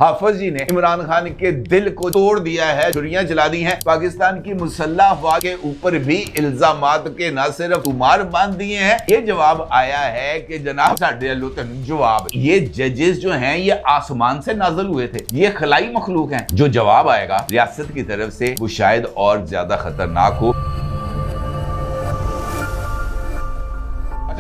हाफिज जी ने इमरान खान के दिल को तोड़ दिया है, छुरियां चला दी हैं। पाकिस्तान की मुसल्लह अफवाज के ऊपर भी इल्जामात के न सिर्फ तुमार बांध दिए हैं। ये जवाब आया है कि जनाब साडे अल्लो तैनूं जवाब, ये जजेस जो हैं ये आसमान से नाज़िल हुए थे, ये खलाई मखलूक हैं। जो जवाब आएगा रियासत की तरफ से वो शायद और ज्यादा खतरनाक हो।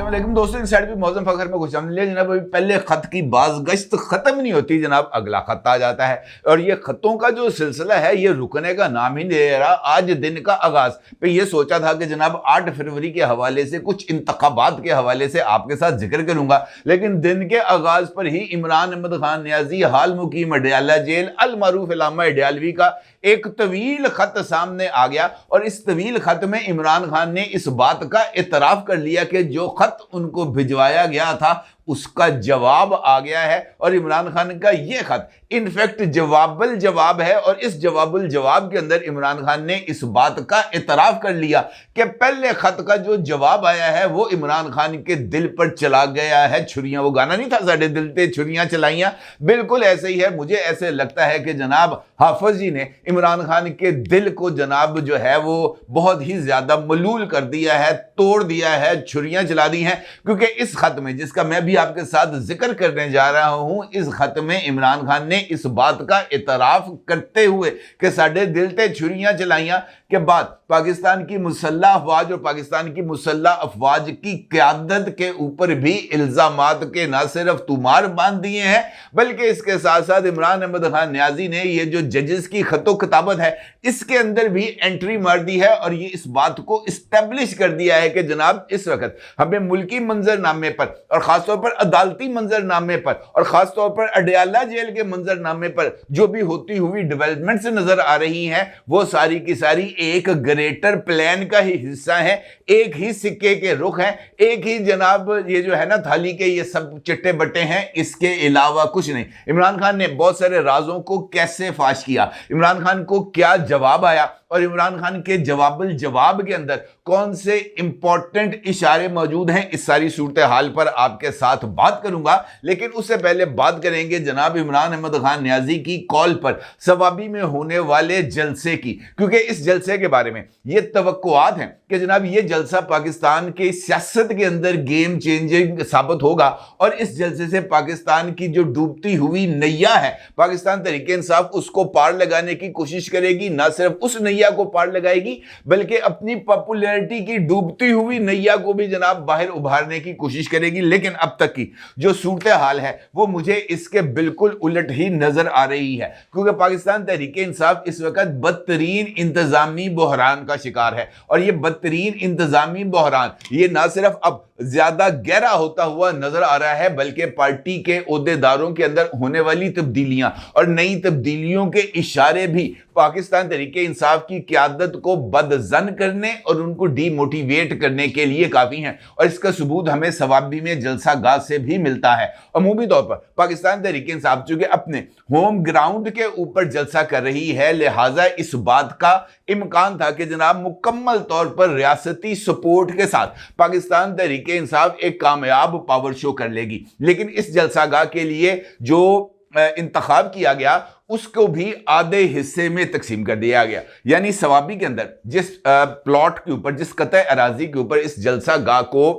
लेकिन दोस्तों इस साइड भी मौसम फखर में खुश आमदीद जनाब। अभी पहले खत की बाज़गश्त खत्म नहीं होती जनाब, अगला खत आ जाता है और ये खतों का जो सिलसिला है ये रुकने का नाम ही नहीं ले रहा। आज दिन का आगाज पे ये सोचा था कि जनाब 8 फरवरी के हवाले से कुछ इंतखाबात के हवाले से आपके साथ जिक्र करूंगा, लेकिन दिन के आगाज पर ही इमरान अहमद खान नियाजी हाल मुकीम अडयाला जेल अल मारूफ इलामा अडयालवी का एक तवील खत सामने आ गया और इस तवील खत में इमरान खान ने इस बात का इतराफ कर लिया कि जो खत उनको भिजवाया गया था उसका जवाब आ गया है। और इमरान खान का यह खत इनफैक्ट जवाबुल जवाब है और इस जवाबुल जवाब के अंदर इमरान खान ने इस बात का इतराफ कर लिया कि पहले खत का जो जवाब आया है वो इमरान खान के दिल पर चला गया है छुरियां। वो गाना नहीं था साडे दिल पे छुरियां चलाइयां, बिल्कुल ऐसे ही है। मुझे ऐसे लगता है कि जनाब हाफिज जी ने इमरान खान के दिल को जनाब जो है वो बहुत ही ज्यादा मलूल कर दिया है, तोड़ दिया है, छुरियां चला दी हैं। क्योंकि इस खत में जिसका मैं भी आपके साथ जिक्र करने जा रहा हूं, इस खत में इमरान खान ने इस बात का इतराफ करते हुए कि साडे दिल ते छुरियां चलाइयां के बाद पाकिस्तान की मुसल्लह अफवाज और पाकिस्तान की मुसल्लह अफवाज की क़यादत के ऊपर भी इल्जामात के न सिर्फ तुमार बांध दिए हैं, बल्कि इसके साथ साथ इमरान अहमद खान नियाजी ने ये जो जजेस की खतो किताबत है इसके अंदर भी एंट्री मार दी है और ये इस बात को इस्टेब्लिश कर दिया है कि जनाब इस वक्त हमें मुल्की मंजरनामे पर और खासतौर पर अदालती मंजरनामे पर और खासतौर पर अडयाला जेल के मंजरनामे पर जो भी होती हुई डेवलपमेंट्स नजर आ रही हैं वो सारी की सारी एक ग्रेटर प्लान का ही हिस्सा है, एक ही सिक्के के रुख हैं, एक ही जनाब ये जो है ना थाली के ये सब चिट्टे बट्टे हैं, इसके अलावा कुछ नहीं। इमरान खान ने बहुत सारे राजों को कैसे फाश किया, इमरान खान को क्या जवाब आया और इमरान खान के जवाबुल जवाब के अंदर कौन से इंपॉर्टेंट इशारे मौजूद हैं, इस सारी सूरत हाल पर आपके साथ बात करूंगा। लेकिन उससे पहले बात करेंगे जनाब इमरान अहमद खान नियाजी की कॉल पर सवाबी में होने वाले जलसे की, क्योंकि इस जलसे के बारे में ये तवक्कुआत हैं कि जनाब ये जलसा पाकिस्तान के सियासत के अंदर गेम चेंजिंग साबित होगा और इस जलसे से पाकिस्तान की जो डूबती हुई नैया है, पाकिस्तान तहरीक इंसाफ उसको पार लगाने की कोशिश करेगी। ना सिर्फ उस नैया को पार लगाएगी बल्कि अपनी पॉपुलैरिटी की डूबती हुई नैया को भी जनाब बाहर उभारने की कोशिश करेगी। लेकिन अब तक की जो सूरत हाल है वो मुझे इसके बिल्कुल उलट ही नजर आ रही है, क्योंकि पाकिस्तान तहरीक इंसाफ इस वक्त बदतरीन इंतजामी बहरान का शिकार है और ये बदतरीन इंतजामी बहरान ये ना सिर्फ अब ज्यादा गहरा होता हुआ नजर आ रहा है बल्कि पार्टी के ओहदेदारों के अंदर होने वाली तब्दीलियां और नई तब्दीलियों के इशारे भी पाकिस्तान तहरीक इंसाफ की क़यादत को बदजन करने और उनको डीमोटिवेट करने के लिए काफी हैं। और इसका सबूत हमें सवाबी में जलसा गाह से भी मिलता है। अमूमी तौर पर पाकिस्तान तहरीक इंसाफ चूंकि अपने होम ग्राउंड के ऊपर जलसा कर रही है, लिहाजा इस बात का इम्कान था कि जनाब मुकम्मल तौर पर रियासती सपोर्ट के साथ पाकिस्तान तहरीक इंसाफ एक कामयाब पावर शो कर लेगी। लेकिन इस जलसागाह के लिए जो इंतखाब किया गया उसको भी आधे हिस्से में तकसीम कर दिया गया, यानी सवाबी के अंदर जिस प्लॉट के ऊपर, जिस कतई अराजी के ऊपर इस जलसागाह को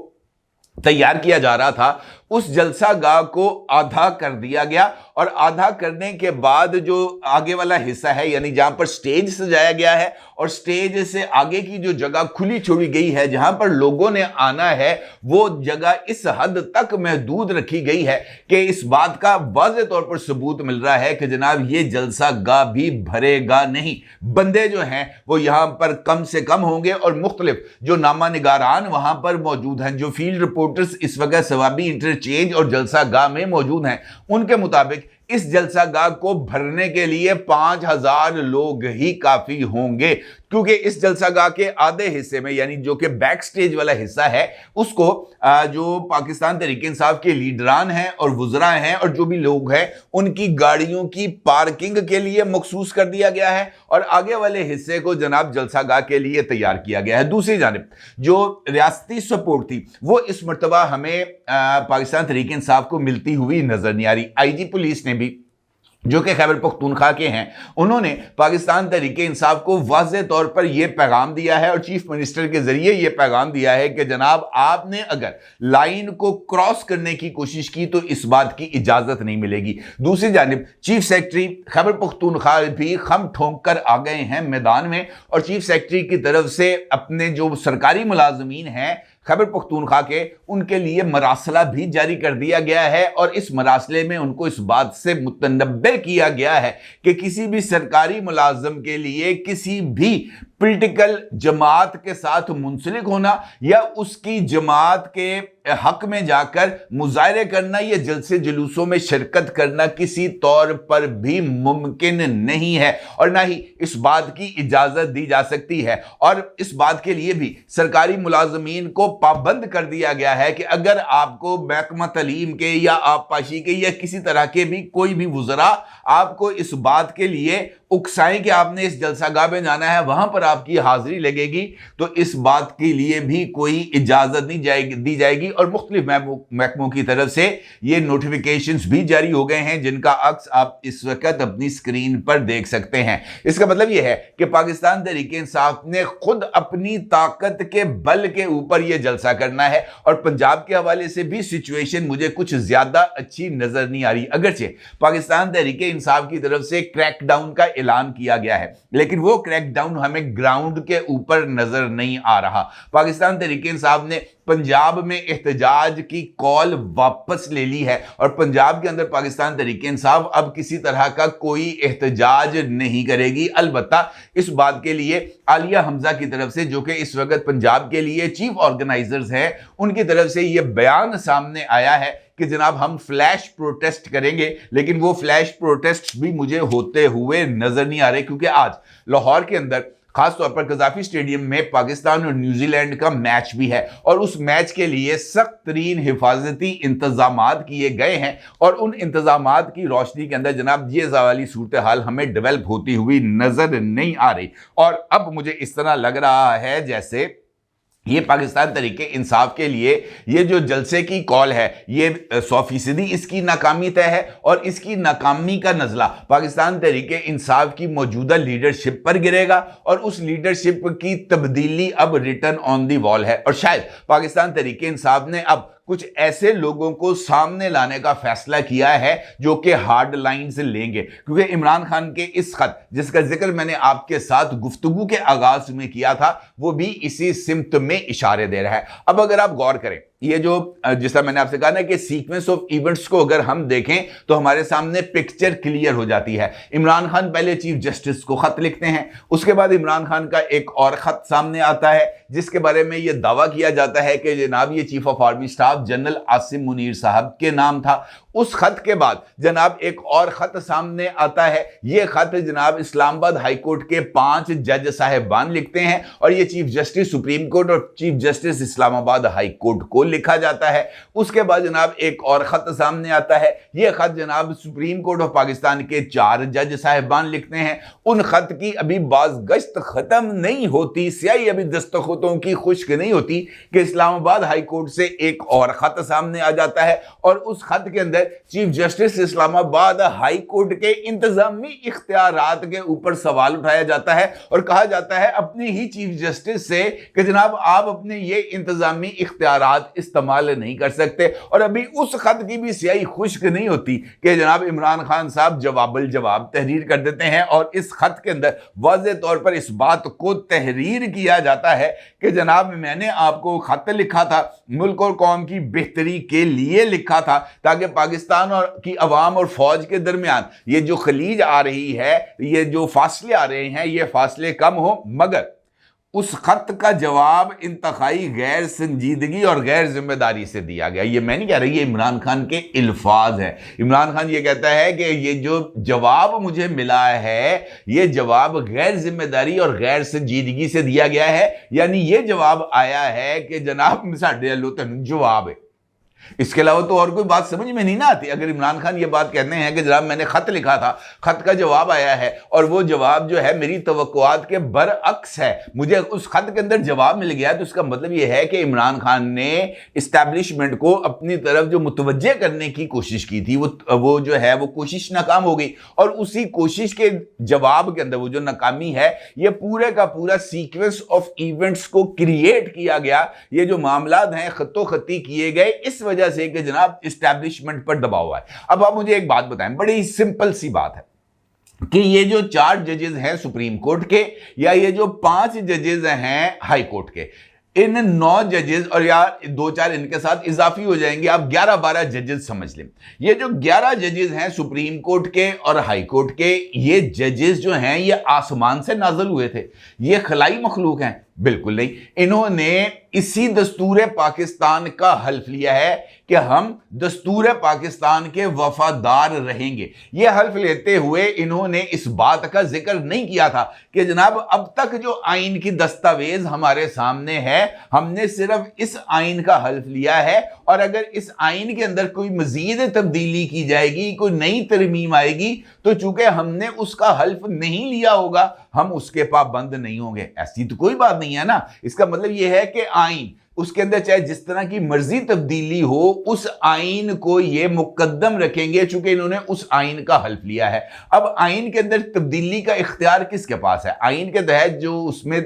तैयार किया जा रहा था उस जलसागाह को आधा कर दिया गया और आधा करने के बाद जो आगे वाला हिस्सा है यानी जहां पर स्टेज सजाया गया है और स्टेज से आगे की जो जगह खुली छोड़ी गई है जहां पर लोगों ने आना है वो जगह इस हद तक महदूद रखी गई है कि इस बात का वाज़ेह तौर पर सबूत मिल रहा है कि जनाब ये जलसागाह भी भरेगा नहीं। बंदे जो हैं वो यहां पर कम से कम होंगे और मुख्तलिफ जो नामा निगारान वहां पर मौजूद हैं, जो फील्ड रिपोर्टर्स इस वक्त सवाबी इंटरचेंज और जलसागाह में मौजूद हैं, उनके मुताबिक इस जलसागाह को भरने के लिए 5000 लोग ही काफी होंगे, क्योंकि इस जलसागाह के आधे हिस्से में यानी जो कि बैक स्टेज वाला हिस्सा है उसको जो पाकिस्तान तहरीक इंसाफ के लीडरान हैं और वुज़रा हैं और जो भी लोग हैं उनकी गाड़ियों की पार्किंग के लिए मखसूस कर दिया गया है और आगे वाले हिस्से को जनाब जलसागाह के लिए तैयार किया गया है। दूसरी जानिब जो रियासती सपोर्ट थी वो इस मरतबा हमें पाकिस्तान तहरीक इंसाफ को मिलती हुई नजर नहीं आ रही। IG पुलिस ने भी جو کہ خیبر پختونخوا کے ہیں، انہوں نے پاکستان تحریک انصاف کو واضح طور پر یہ پیغام دیا ہے اور چیف منسٹر کے ذریعے یہ پیغام دیا ہے کہ جناب آپ نے اگر لائن کو کراس کرنے کی کوشش کی تو اس بات کی اجازت نہیں ملے گی۔ دوسری جانب چیف سیکرٹری خیبر پختونخوا بھی خم ٹھونک کر آ گئے ہیں میدان میں، اور چیف سیکرٹری کی طرف سے اپنے جو سرکاری ملازمین ہیں خیبر پختونخوا کے، ان کے لیے مراسلہ بھی جاری کر دیا گیا ہے، اور اس مراسلے میں ان کو اس بات سے متنبہ کیا گیا ہے کہ کسی بھی سرکاری ملازم کے لیے کسی بھی پولیٹیکل جماعت کے ساتھ منسلک ہونا یا اس کی جماعت کے حق میں جا کر مظاہرے کرنا یا جلسے جلوسوں میں شرکت کرنا کسی طور پر بھی ممکن نہیں ہے، اور نہ ہی اس بات کی اجازت دی جا سکتی ہے۔ اور اس بات کے لیے بھی سرکاری ملازمین کو پابند کر دیا گیا ہے کہ اگر آپ کو محکمہ تعلیم کے یا آبپاشی کے یا کسی طرح کے بھی کوئی بھی وزراء آپ کو اس بات کے لیے اکسائیں کہ آپ نے اس جلسہ گاہ میں جانا ہے، وہاں پر آپ کی حاضری لگے گی، تو اس بات کے لیے بھی کوئی اجازت نہیں دی جائے گی۔ اور مختلف محکموں کی طرف سے یہ نوٹیفیکیشنز بھی جاری ہو گئے ہیں، جن کا عکس آپ اس وقت اپنی سکرین پر دیکھ سکتے ہیں۔ اس کا مطلب یہ ہے کہ پاکستان تحریک انصاف نے خود اپنی طاقت کے بل کے اوپر یہ جلسہ کرنا ہے، اور پنجاب کے حوالے سے بھی سچویشن مجھے کچھ زیادہ اچھی نظر نہیں آ رہی۔ اگرچہ پاکستان تحریک انصاف کی طرف سے کریک ڈاؤن کا اعلان کیا گیا ہے، لیکن وہ کریک ڈاؤن ہمیں گراؤنڈ کے اوپر نظر نہیں آ رہا۔ پاکستان تحریک انصاف نے پنجاب میں احتجاج کی کال واپس لے لی ہے، اور پنجاب کے اندر پاکستان تحریک انصاف اب کسی طرح کا کوئی احتجاج نہیں کرے گی۔ البتہ اس بات کے لیے عالیہ حمزہ کی طرف سے، جو کہ اس وقت پنجاب کے لیے چیف آرگنائزرز ہیں، ان کی طرف سے یہ بیان سامنے آیا ہے کہ جناب ہم فلیش پروٹیسٹ کریں گے، لیکن وہ فلیش پروٹیسٹ بھی مجھے ہوتے ہوئے نظر نہیں آ رہے، کیونکہ آج لاہور کے اندر خاص طور پر قذافی سٹیڈیم میں پاکستان اور نیوزی لینڈ کا میچ بھی ہے، اور اس میچ کے لیے سخت ترین حفاظتی انتظامات کیے گئے ہیں، اور ان انتظامات کی روشنی کے اندر جناب یہ والی صورتحال ہمیں ڈیولپ ہوتی ہوئی نظر نہیں آ رہی۔ اور اب مجھے اس طرح لگ رہا ہے جیسے یہ پاکستان تحریک انصاف کے لیے یہ جو جلسے کی کال ہے، یہ 100% اس کی ناکامی طے ہے، اور اس کی ناکامی کا نزلہ پاکستان تحریک انصاف کی موجودہ لیڈرشپ پر گرے گا، اور اس لیڈرشپ کی تبدیلی اب ریٹرن آن دی وال ہے۔ اور شاید پاکستان تحریک انصاف نے اب کچھ ایسے لوگوں کو سامنے لانے کا فیصلہ کیا ہے جو کہ ہارڈ لائن سے لیں گے، کیونکہ عمران خان کے اس خط جس کا ذکر میں نے آپ کے ساتھ گفتگو کے آغاز میں کیا تھا، وہ بھی اسی سمت میں اشارے دے رہا ہے۔ اب اگر آپ غور کریں، یہ جو جس طرح میں نے آپ سے کہا نا کہ سیکوینس آف ایونٹس کو اگر ہم دیکھیں تو ہمارے سامنے پکچر کلیئر ہو جاتی ہے۔ عمران خان پہلے چیف جسٹس کو خط لکھتے ہیں، اس کے بعد عمران خان کا ایک اور خط سامنے آتا ہے جس کے بارے میں یہ دعویٰ کیا جاتا ہے کہ جناب یہ chief of army staff general Asim Munir صاحب کے نام تھا۔ اس خط کے بعد جناب ایک اور خط سامنے آتا ہے، یہ خط جناب اسلام آباد ہائی کورٹ کے 5 جج صاحبان لکھتے ہیں، اور یہ چیف جسٹس سپریم کورٹ اور چیف جسٹس اسلام آباد ہائی کورٹ کو لکھا جاتا ہے۔ اس کے بعد جناب ایک اور خط سامنے آتا ہے، یہ خط جناب سپریم کورٹ آف پاکستان کے 4 جج صاحبان لکھتے ہیں۔ ان خط کی ابھی باز گشت ختم نہیں ہوتی، سیاہی ابھی دستخطوں کی خشک نہیں ہوتی کہ اسلام آباد ہائی کورٹ سے ایک اور خط سامنے آ جاتا ہے، اور اس خط کے اندر چیف جسٹس اسلام آباد ہائی کورٹ کے انتظامی اختیارات کے اوپر سوال اٹھایا جاتا ہے، اور کہا جاتا ہے اپنے ہی چیف جسٹس سے کہ جناب آپ اپنے یہ انتظامی اختیارات استعمال نہیں کر سکتے۔ اور ابھی اس خط کی بھی سیاہی خشک نہیں ہوتی کہ جناب عمران خان صاحب جواب الجواب تحریر کر دیتے ہیں، اور اس خط کے اندر واضح طور پر اس بات کو تحریر کیا جاتا ہے کہ جناب میں نے آپ کو خط لکھا تھا، ملک اور قوم کی بہتری کے لیے لکھا تھا، تاکہ پاکستان اور کی عوام اور فوج کے درمیان یہ جو خلیج آ رہی ہے، یہ جو فاصلے آ رہے ہیں، یہ فاصلے کم ہو۔ مگر اس خط کا جواب انتہائی غیر سنجیدگی اور غیر ذمہ داری سے دیا گیا۔ یہ میں نہیں کہہ رہی، یہ عمران خان کے الفاظ ہیں۔ عمران خان یہ کہتا ہے کہ یہ جو جواب مجھے ملا ہے، یہ جواب غیر ذمہ داری اور غیر سنجیدگی سے دیا گیا ہے، یعنی یہ جواب آیا ہے کہ جناب ساڈے والوں تینوں جواب ہے۔ इसके अलावा तो और कोई बात समझ में नहीं ना आती। अगर इमरान खान ये बात कहते हैं कि जनाब मैंने खत लिखा था, खत का जवाब आया है और वो जवाब जो है मेरी तवक्कुआत के बरअक्स है, मुझे उस खत के अंदर जवाब मिल गया, तो इसका मतलब ये है कि इमरान खान ने इस्टेब्लिशमेंट को अपनी तरफ जो मुतवज्जे करने की कोशिश की थी वो जो है वो कोशिश नाकाम हो गई। और उसी कोशिश के जवाब के अंदर वो जो नाकामी है, ये पूरे का पूरा सीक्वेंस ऑफ इवेंट्स को क्रिएट किया गया। ये जो मामलात हैं खत्तो खत्ती किए गए इस वजह से कि जनाब इस्टेब्लिशमेंट पर दबाव है। अब आप मुझे एक बात बताएं, बड़ी सिंपल सी बात है कि ये जो 4 जजेस हैं सुप्रीम कोर्ट के, या ये जो 5 जजेस हैं हाई कोर्ट के, इन 9 जजेस और यार 2-4 इनके साथ इजाफी हो जाएंगे, आप 11-12 जजेस समझ लें। ये जो 11 जजेस हैं सुप्रीम कोर्ट के और हाई कोर्ट के, ये जजेस जो हैं ये आसमान से नाज़िल हुए थे, ये खलाई मखलूक हैं? बिल्कुल नहीं। इन्होंने इसी दस्तूर पाकिस्तान का हल्फ लिया है कि हम दस्तूर पाकिस्तान के वफादार रहेंगे। यह हल्फ लेते हुए इन्होंने इस बात का जिक्र नहीं किया था कि जनाब अब तक जो आइन की दस्तावेज हमारे सामने है, हमने सिर्फ इस आइन का हल्फ लिया है, और अगर इस आइन के अंदर कोई मजीद तब्दीली की जाएगी, कोई नई तरमीम आएगी, तो चूंकि हमने उसका हल्फ नहीं लिया होगा, हम उसके पाबंद नहीं होंगे। ऐसी तो कोई बात नहीं है ना। इसका मतलब यह है कि आइन, उसके अंदर चाहे जिस तरह की मर्जी तब्दीली हो, उस आइन को ये मुकद्दम रखेंगे चूंकि इन्होंने उस आइन का हल्फ लिया है। अब आइन के अंदर तब्दीली का इख्तियार किसके पास है? आइन के तहत जो उसमें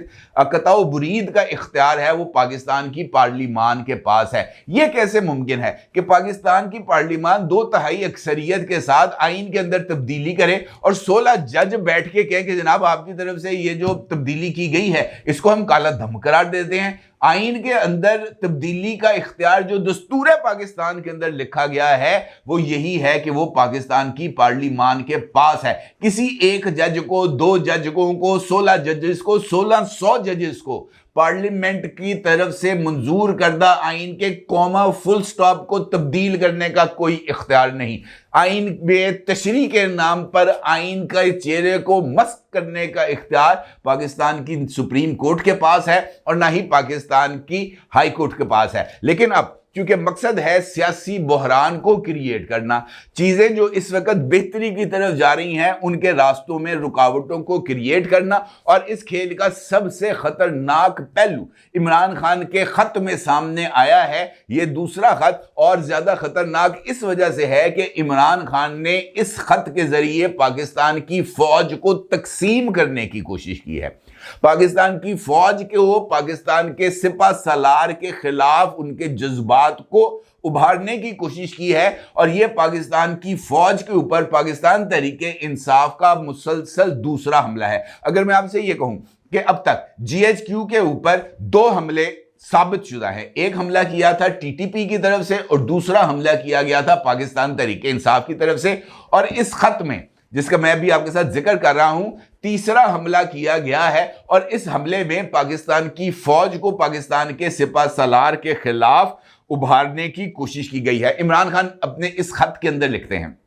कताओ बुरीद का इख्तियार है वो पाकिस्तान की पार्लिमान के पास है। यह कैसे मुमकिन है कि पाकिस्तान की पार्लिमान 2/3 अक्सरियत के साथ आइन के अंदर तब्दीली करे और 16 जज बैठ के कहें कि जनाब आपकी तरफ से ये जो तब्दीली की गई है इसको हम काला धम करार देते हैं। आइन के अंदर तब्दीली का इख्तियार जो दस्तूर पाकिस्तान के अंदर लिखा गया है वो यही है कि वो पाकिस्तान की पार्लिमान के पास है। किसी एक जज को, 2 जजों को, 16 जजेस को, 1600 जजेस को पार्लियामेंट की तरफ से मंजूर करदा आइन के कॉमा फुल स्टॉप को तब्दील करने का कोई इख्तियार नहीं। आइन में तशरीह के नाम पर आइन का चेहरे को मस्क करने का इख्तियार पाकिस्तान की सुप्रीम कोर्ट के पास है और ना ही पाकिस्तान की हाई कोर्ट के पास है। लेकिन अब क्योंकि मकसद है सियासी बहरान को क्रिएट करना, चीजें जो इस वक्त बेहतरी की तरफ जा रही हैं उनके रास्तों में रुकावटों को क्रिएट करना, और इस खेल का सबसे खतरनाक पहलू इमरान खान के खत में सामने आया है। यह दूसरा खत और ज्यादा खतरनाक इस वजह से है कि इमरान खान ने इस खत के जरिए पाकिस्तान की फौज को तकसीम करने की कोशिश की है। पाकिस्तान की फौज के हो, पाकिस्तान के सिपा सलार के खिलाफ उनके जज्बात को उभारने की कोशिश की है, और यह पाकिस्तान की फौज के ऊपर पाकिस्तान तहरीके इंसाफ का मुसलसल दूसरा हमला है। अगर मैं आपसे यह कहूं कि अब तक GHQ के ऊपर 2 हमले साबित शुदा है, एक हमला किया था TTP की तरफ से और दूसरा हमला किया गया था पाकिस्तान तहरीके इंसाफ की तरफ से, और इस खत में जिसका मैं भी आपके साथ जिक्र कर रहा हूं, तीसरा हमला किया गया है, और इस हमले में पाकिस्तान की फौज को पाकिस्तान के सिपा सलार के खिलाफ उभारने की कोशिश की गई है। इमरान खान अपने इस खत के अंदर लिखते हैं,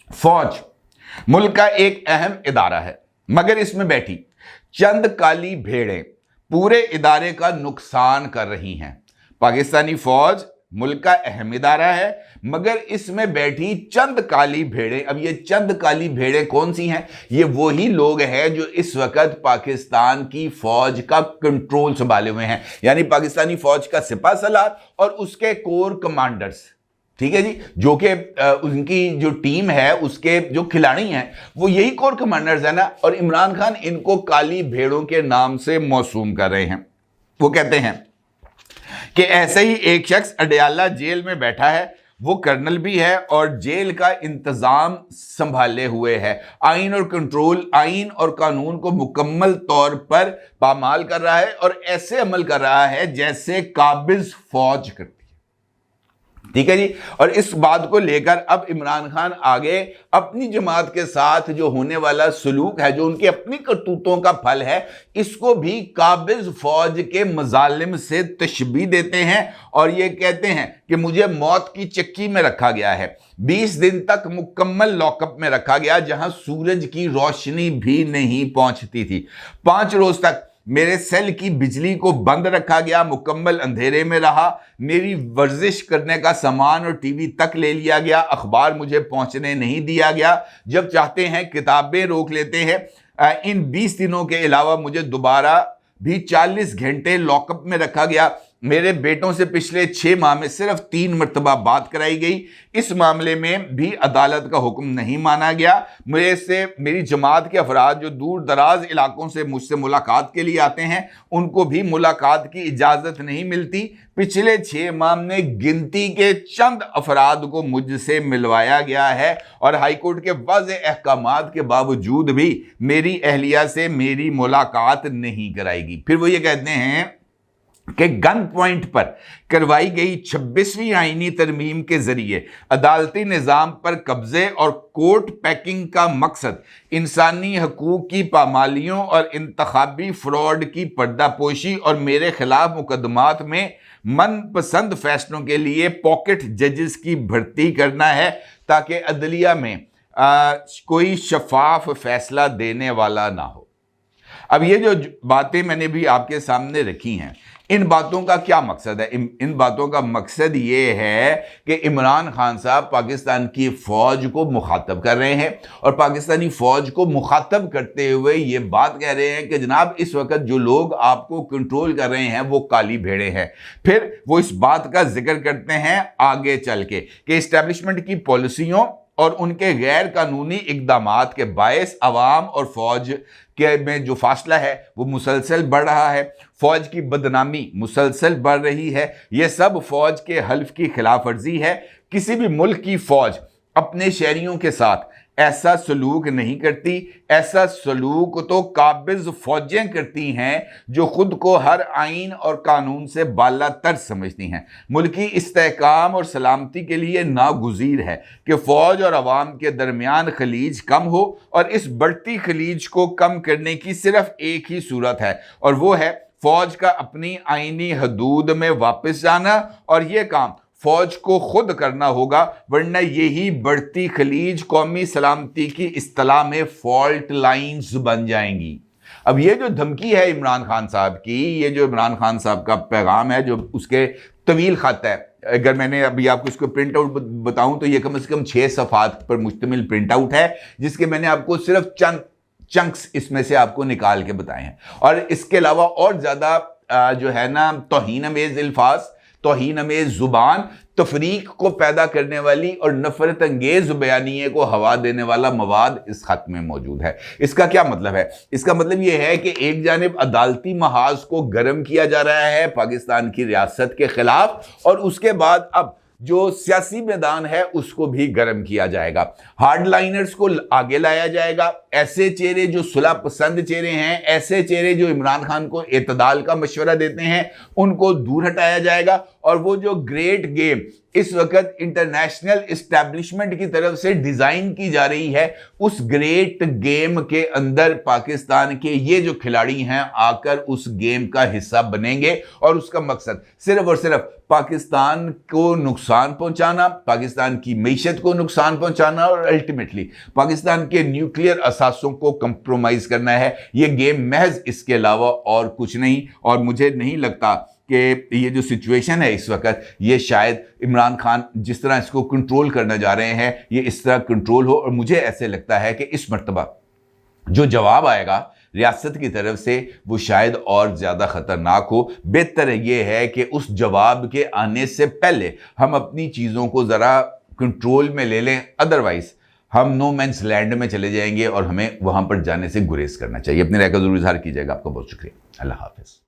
फौज मुल्क का एक अहम इदारा है, मगर इसमें बैठी चंद काली भेड़ें पूरे इदारे का नुकसान कर रही हैं। पाकिस्तानी फौज मुल्क का अहम इदारा है, मगर इसमें बैठी चंद काली भेड़ें। अब ये चंद काली भेड़ें कौन सी हैं? ये वही लोग हैं जो इस वक्त पाकिस्तान की फौज का कंट्रोल संभाले हुए हैं, यानी पाकिस्तानी फौज का सिपा सलार और उसके कोर कमांडर्स, ठीक है जी, जो कि उनकी जो टीम है उसके जो खिलाड़ी हैं वो यही कोर कमांडर्स है ना। और इमरान खान इनको काली भेड़ों के नाम से मौसूम कर रहे हैं। वो कहते हैं कि ऐसे ही एक शख्स अडयाला जेल में बैठा है, वो कर्नल भी है और जेल का इंतजाम संभाले हुए है, आइन और कंट्रोल, आइन और कानून को मुकम्मल तौर पर पामाल कर रहा है और ऐसे अमल कर रहा है जैसे काबिज फौज करती है। ठीक है जी। और इस बात को लेकर अब इमरान खान आगे अपनी जमात के साथ जो होने वाला सलूक है, जो उनकी अपनी करतूतों का फल है, इसको भी काबिज फौज के मजालिम से तशबीह देते हैं और ये कहते हैं कि मुझे मौत की चक्की में रखा गया है, 20 दिन तक मुकम्मल लॉकअप में रखा गया जहां सूरज की रोशनी भी नहीं पहुंचती थी। 5 रोज तक میرے سیل کی بجلی کو بند رکھا گیا، مکمل اندھیرے میں رہا، میری ورزش کرنے کا سامان اور ٹی وی تک لے لیا گیا، اخبار مجھے پہنچنے نہیں دیا گیا، جب چاہتے ہیں کتابیں روک لیتے ہیں۔ ان 20 دنوں کے علاوہ مجھے دوبارہ بھی 40 گھنٹے لاک اپ میں رکھا گیا۔ میرے بیٹوں سے پچھلے 6 ماہ میں صرف 3 مرتبہ بات کرائی گئی، اس معاملے میں بھی عدالت کا حکم نہیں مانا گیا۔ میری جماعت کے افراد جو دور دراز علاقوں سے مجھ سے ملاقات کے لیے آتے ہیں، ان کو بھی ملاقات کی اجازت نہیں ملتی۔ پچھلے 6 ماہ میں گنتی کے چند افراد کو مجھ سے ملوایا گیا ہے، اور ہائی کورٹ کے واضح احکامات کے باوجود بھی میری اہلیہ سے میری ملاقات نہیں کرائی گئی۔ پھر وہ یہ کہتے ہیں کہ گن پوائنٹ پر کروائی گئی 26ویں آئینی ترمیم کے ذریعے عدالتی نظام پر قبضے اور کورٹ پیکنگ کا مقصد انسانی حقوق کی پامالیوں اور انتخابی فراڈ کی پردہ پوشی اور میرے خلاف مقدمات میں من پسند فیصلوں کے لیے پاکٹ ججز کی بھرتی کرنا ہے، تاکہ عدلیہ میں کوئی شفاف فیصلہ دینے والا نہ ہو۔ اب یہ جو باتیں میں نے بھی آپ کے سامنے رکھی ہیں، ان باتوں کا کیا مقصد ہے؟ ان باتوں کا مقصد یہ ہے کہ عمران خان صاحب پاکستان کی فوج کو مخاطب کر رہے ہیں، اور پاکستانی فوج کو مخاطب کرتے ہوئے یہ بات کہہ رہے ہیں کہ جناب اس وقت جو لوگ آپ کو کنٹرول کر رہے ہیں وہ کالی بھیڑیں ہیں۔ پھر وہ اس بات کا ذکر کرتے ہیں آگے چل کے کہ اسٹیبلشمنٹ کی پالیسیوں اور ان کے غیر قانونی اقدامات کے باعث عوام اور فوج کے میں جو فاصلہ ہے وہ مسلسل بڑھ رہا ہے، فوج کی بدنامی مسلسل بڑھ رہی ہے، یہ سب فوج کے حلف کی خلاف ورزی ہے۔ کسی بھی ملک کی فوج اپنے شہریوں کے ساتھ ایسا سلوک نہیں کرتی، ایسا سلوک تو قابض فوجیں کرتی ہیں جو خود کو ہر آئین اور قانون سے بالا تر سمجھتی ہیں۔ ملکی استحکام اور سلامتی کے لیے ناگزیر ہے کہ فوج اور عوام کے درمیان خلیج کم ہو، اور اس بڑھتی خلیج کو کم کرنے کی صرف ایک ہی صورت ہے، اور وہ ہے فوج کا اپنی آئینی حدود میں واپس جانا، اور یہ کام فوج کو خود کرنا ہوگا، ورنہ یہی بڑھتی خلیج قومی سلامتی کی اصطلاح میں فالٹ لائنز بن جائیں گی۔ اب یہ جو دھمکی ہے عمران خان صاحب کی، یہ جو عمران خان صاحب کا پیغام ہے، جو اس کے طویل خط ہے، اگر میں نے ابھی آپ کو اس کو پرنٹ آؤٹ بتاؤں تو یہ کم از کم 6 صفحات پر مشتمل پرنٹ آؤٹ ہے، جس کے میں نے آپ کو صرف چند چنکس اس میں سے آپ کو نکال کے بتائے ہیں، اور اس کے علاوہ اور زیادہ جو ہے نا توہین امیز الفاظ، توہین امیز زبان، تفریق کو پیدا کرنے والی اور نفرت انگیز بیانیے کو ہوا دینے والا مواد اس خط میں موجود ہے۔ اس کا کیا مطلب ہے؟ اس کا مطلب یہ ہے کہ ایک جانب عدالتی محاذ کو گرم کیا جا رہا ہے پاکستان کی ریاست کے خلاف، اور اس کے بعد اب جو سیاسی میدان ہے اس کو بھی گرم کیا جائے گا، ہارڈ لائنرز کو آگے لایا جائے گا، ایسے چہرے جو صلح پسند چہرے ہیں، ایسے چہرے جو عمران خان کو اعتدال کا مشورہ دیتے ہیں، ان کو دور ہٹایا جائے گا، اور وہ جو گریٹ گیم اس وقت انٹرنیشنل اسٹیبلشمنٹ کی طرف سے ڈیزائن کی جا رہی ہے، اس گریٹ گیم کے اندر پاکستان کے یہ جو کھلاڑی ہیں آ کر اس گیم کا حصہ بنیں گے، اور اس کا مقصد صرف اور صرف پاکستان کو نقصان پہنچانا، پاکستان کی معیشت کو نقصان پہنچانا، اور الٹیمیٹلی پاکستان کے نیوکلیئر اثاثوں کو کمپرومائز کرنا ہے۔ یہ گیم محض اس کے علاوہ اور کچھ نہیں، اور مجھے نہیں لگتا کہ یہ جو سچویشن ہے اس وقت، یہ شاید عمران خان جس طرح اس کو کنٹرول کرنا جا رہے ہیں یہ اس طرح کنٹرول ہو، اور مجھے ایسے لگتا ہے کہ اس مرتبہ جو جواب آئے گا ریاست کی طرف سے وہ شاید اور زیادہ خطرناک ہو۔ بہتر یہ ہے کہ اس جواب کے آنے سے پہلے ہم اپنی چیزوں کو ذرا کنٹرول میں لے لیں، ادروائز ہم نو مینس لینڈ میں چلے جائیں گے، اور ہمیں وہاں پر جانے سے گریز کرنا چاہیے۔ اپنی رائے کا ضرور اظہار کیجیے گا۔ آپ کا بہت شکریہ۔ اللہ حافظ۔